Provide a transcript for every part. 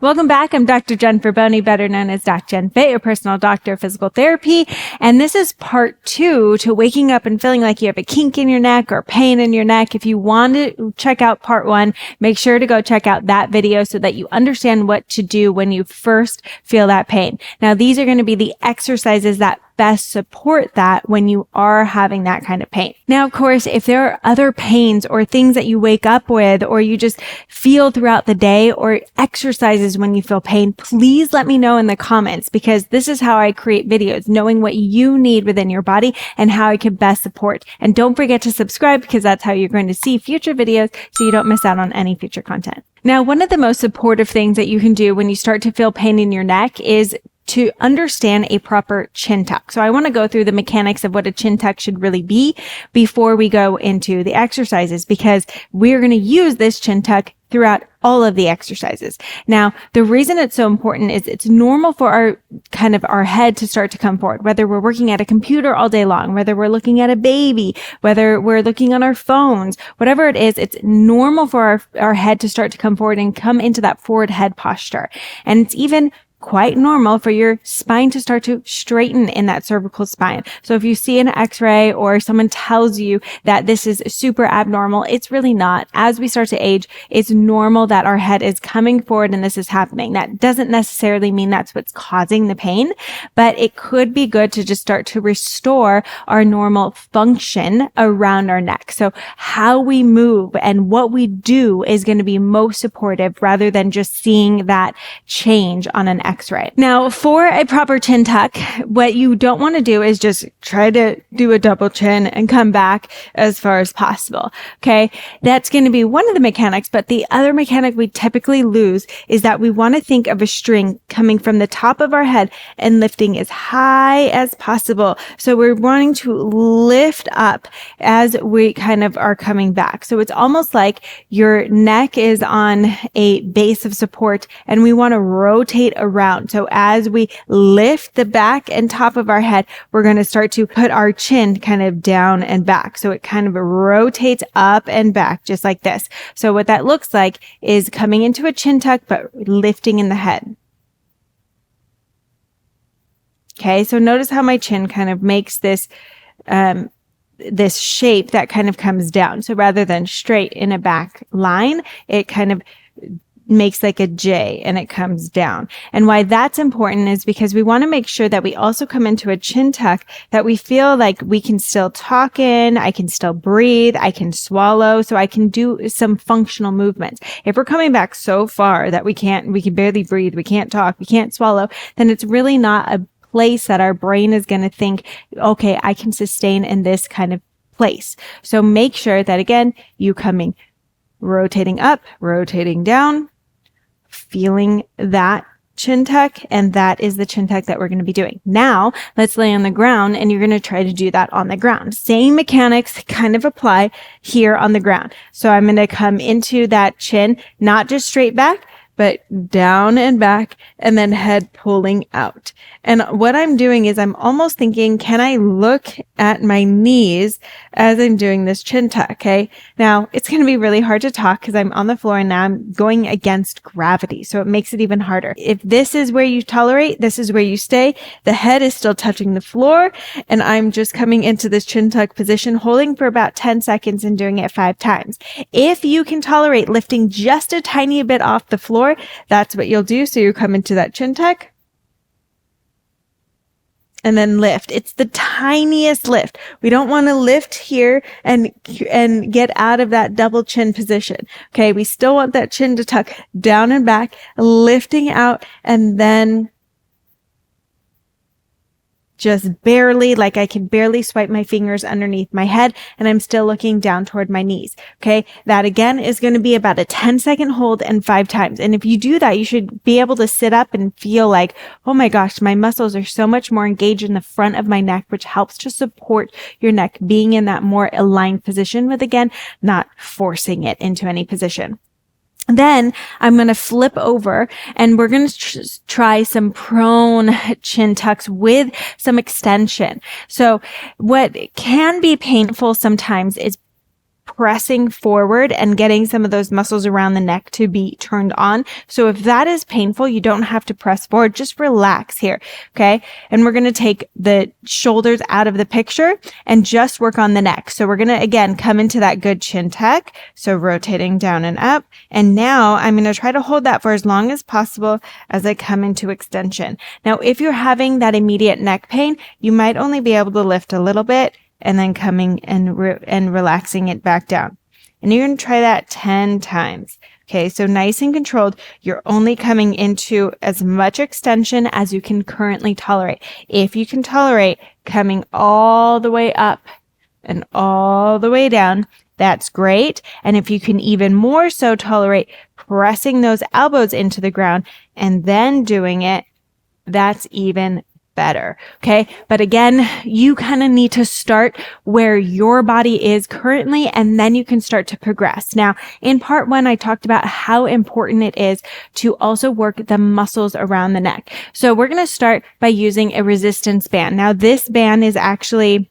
Welcome back. I'm Dr. Jen Boni, better known as DocJenFit, your personal doctor of physical therapy. And this is part 2 to waking up and feeling like you have a kink in your neck or pain in your neck. If you want to check out part 1, make sure to go check out that video so that you understand what to do when you first feel that pain. Now, these are going to be the exercises that best support that when you are having that kind of pain. Now, of course, if there are other pains or things that you wake up with, or you just feel throughout the day, or exercises when you feel pain, please let me know in the comments, because this is how I create videos, knowing what you need within your body and how I can best support. And don't forget to subscribe, because that's how you're going to see future videos so you don't miss out on any future content. Now, one of the most supportive things that you can do when you start to feel pain in your neck is to understand a proper chin tuck. So I want to go through the mechanics of what a chin tuck should really be before we go into the exercises, because we're going to use this chin tuck throughout all of the exercises. Now, the reason it's so important is it's normal for our head to start to come forward, whether we're working at a computer all day long, whether we're looking at a baby, whether we're looking on our phones, whatever it is, it's normal for our head to start to come forward and come into that forward head posture. And it's even quite normal for your spine to start to straighten in that cervical spine. So if you see an x-ray or someone tells you that this is super abnormal, it's really not. As we start to age, it's normal that our head is coming forward and this is happening. That doesn't necessarily mean that's what's causing the pain, but it could be good to just start to restore our normal function around our neck. So how we move and what we do is going to be most supportive, rather than just seeing that change on an x-ray. Now, for a proper chin tuck, what you don't want to do is just try to do a double chin and come back as far as possible. Okay. That's going to be one of the mechanics, but the other mechanic we typically lose is that we want to think of a string coming from the top of our head and lifting as high as possible. So we're wanting to lift up as we kind of are coming back. So it's almost like your neck is on a base of support and we want to rotate around. So as we lift the back and top of our head, we're going to start to put our chin kind of down and back. So it kind of rotates up and back just like this. So what that looks like is coming into a chin tuck, but lifting in the head. Okay. So notice how my chin kind of makes this shape that kind of comes down. So rather than straight in a back line, it kind of makes like a J and it comes down. And why that's important is because we want to make sure that we also come into a chin tuck that we feel like we can still talk in, I can still breathe, I can swallow, so I can do some functional movements. If we're coming back so far that we can barely breathe, we can't talk, we can't swallow, then it's really not a place that our brain is going to think, okay, I can sustain in this kind of place. So make sure that, again, you coming, rotating up, rotating down, feeling that chin tuck, and that is the chin tuck that we're going to be doing. Now, let's lay on the ground, and you're going to try to do that on the ground. Same mechanics kind of apply here on the ground. So I'm going to come into that chin, not just straight back, but down and back, and then head pulling out. And what I'm doing is I'm almost thinking, can I look at my knees as I'm doing this chin tuck? Okay. Now it's going to be really hard to talk because I'm on the floor and now I'm going against gravity. So it makes it even harder. If this is where you tolerate, this is where you stay. The head is still touching the floor and I'm just coming into this chin tuck position, holding for about 10 seconds and doing it 5 times. If you can tolerate lifting just a tiny bit off the floor, that's what you'll do. So you come into that chin tuck and then lift. It's the tiniest lift. We don't want to lift here and get out of that double chin position. Okay. We still want that chin to tuck down and back, lifting out, and then just barely, like I can barely swipe my fingers underneath my head and I'm still looking down toward my knees. Okay. That again is going to be about a 10-second hold and 5 times. And if you do that, you should be able to sit up and feel like, oh my gosh, my muscles are so much more engaged in the front of my neck, which helps to support your neck being in that more aligned position with, again, not forcing it into any position. Then I'm going to flip over and we're going to try some prone chin tucks with some extension. So what can be painful sometimes is pressing forward and getting some of those muscles around the neck to be turned on. So if that is painful, you don't have to press forward. Just relax here. Okay. And we're going to take the shoulders out of the picture and just work on the neck. So we're going to, again, come into that good chin tuck. So rotating down and up. And now I'm going to try to hold that for as long as possible as I come into extension. Now, if you're having that immediate neck pain, you might only be able to lift a little bit and then coming and relaxing it back down. And you're going to try that 10 times. Okay, so nice and controlled. You're only coming into as much extension as you can currently tolerate. If you can tolerate coming all the way up and all the way down, that's great. And if you can even more so tolerate pressing those elbows into the ground and then doing it, that's even better. Okay. But again, you kind of need to start where your body is currently, and then you can start to progress. Now, in part 1, I talked about how important it is to also work the muscles around the neck. So we're going to start by using a resistance band. Now, this band is actually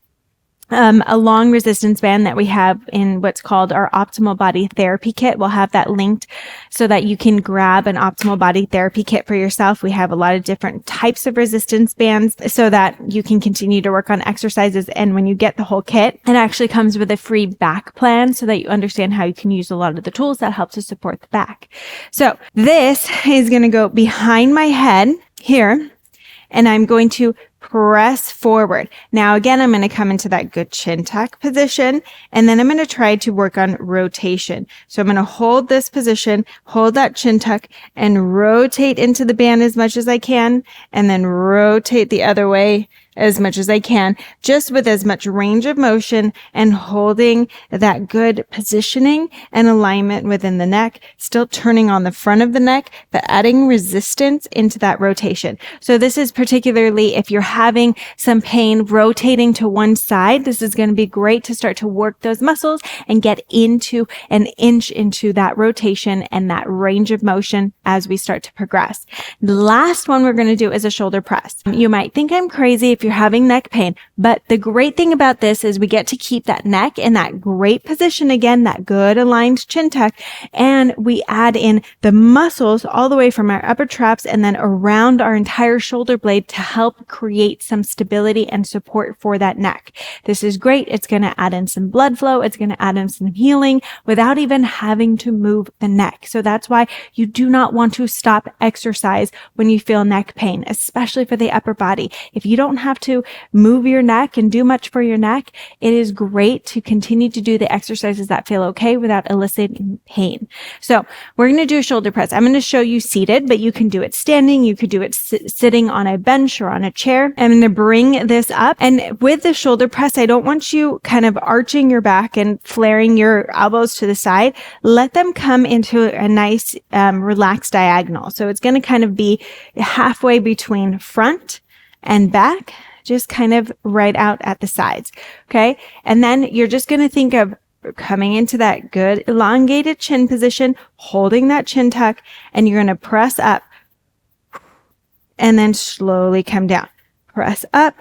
a long resistance band that we have in what's called our Optimal Body Therapy Kit. We'll have that linked so that you can grab an Optimal Body Therapy Kit for yourself. We have a lot of different types of resistance bands so that you can continue to work on exercises. And when you get the whole kit, it actually comes with a free back plan so that you understand how you can use a lot of the tools that help to support the back. So this is going to go behind my head here, and I'm going to press forward. Now, again, I'm going to come into that good chin tuck position, and then I'm going to try to work on rotation. So I'm going to hold this position, hold that chin tuck, and rotate into the band as much as I can, and then rotate the other way as much as I can, just with as much range of motion and holding that good positioning and alignment within the neck, still turning on the front of the neck, but adding resistance into that rotation. So this is particularly if you're having some pain rotating to one side, this is going to be great to start to work those muscles and get into an inch into that rotation and that range of motion as we start to progress. The last one we're going to do is a shoulder press. You might think I'm crazy if you're having neck pain, but the great thing about this is we get to keep that neck in that great position again, that good aligned chin tuck, and we add in the muscles all the way from our upper traps and then around our entire shoulder blade to help create some stability and support for that neck. This is great. It's going to add in some blood flow. It's going to add in some healing without even having to move the neck. So that's why you do not want to stop exercise when you feel neck pain, especially for the upper body. If you don't have to move your neck and do much for your neck, it is great to continue to do the exercises that feel okay without eliciting pain. So we're going to do a shoulder press. I'm going to show you seated, but you can do it standing. You could do it sitting on a bench or on a chair. I'm going to bring this up, and with the shoulder press, I don't want you kind of arching your back and flaring your elbows to the side. Let them come into a nice relaxed diagonal. So it's going to kind of be halfway between front and back, just kind of right out at the sides. Okay. And then you're just going to think of coming into that good elongated chin position, holding that chin tuck, and you're going to press up and then slowly come down. Press up,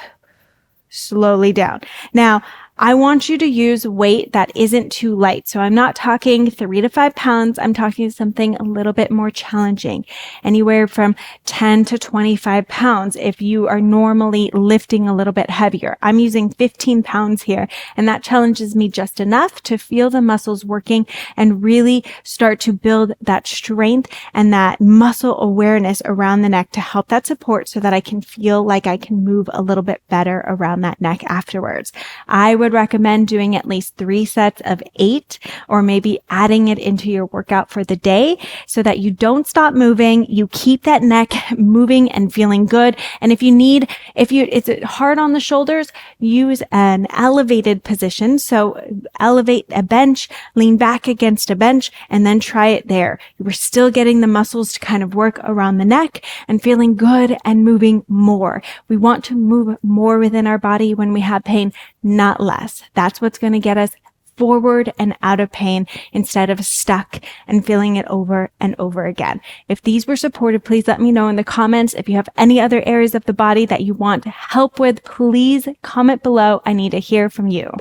slowly down. Now, I want you to use weight that isn't too light. So I'm not talking 3 to 5 pounds. I'm talking something a little bit more challenging, anywhere from 10 to 25 pounds if you are normally lifting a little bit heavier. I'm using 15 pounds here, and that challenges me just enough to feel the muscles working and really start to build that strength and that muscle awareness around the neck to help that support so that I can feel like I can move a little bit better around that neck afterwards. I would recommend doing at least 3 sets of 8, or maybe adding it into your workout for the day so that you don't stop moving. You keep that neck moving and feeling good. And if it's hard on the shoulders, use an elevated position. So elevate a bench, lean back against a bench, and then try it there. We're still getting the muscles to kind of work around the neck and feeling good and moving more. We want to move more within our body when we have pain, not less. That's what's going to get us forward and out of pain instead of stuck and feeling it over and over again. If these were supportive, please let me know in the comments. If you have any other areas of the body that you want help with, please comment below. I need to hear from you.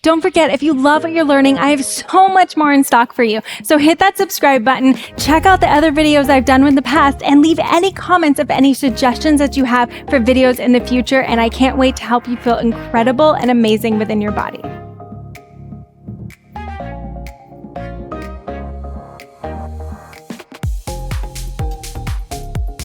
Don't forget, if you love what you're learning, I have so much more in stock for you. So hit that subscribe button, check out the other videos I've done in the past, and leave any comments of any suggestions that you have for videos in the future. And I can't wait to help you feel incredible and amazing within your body.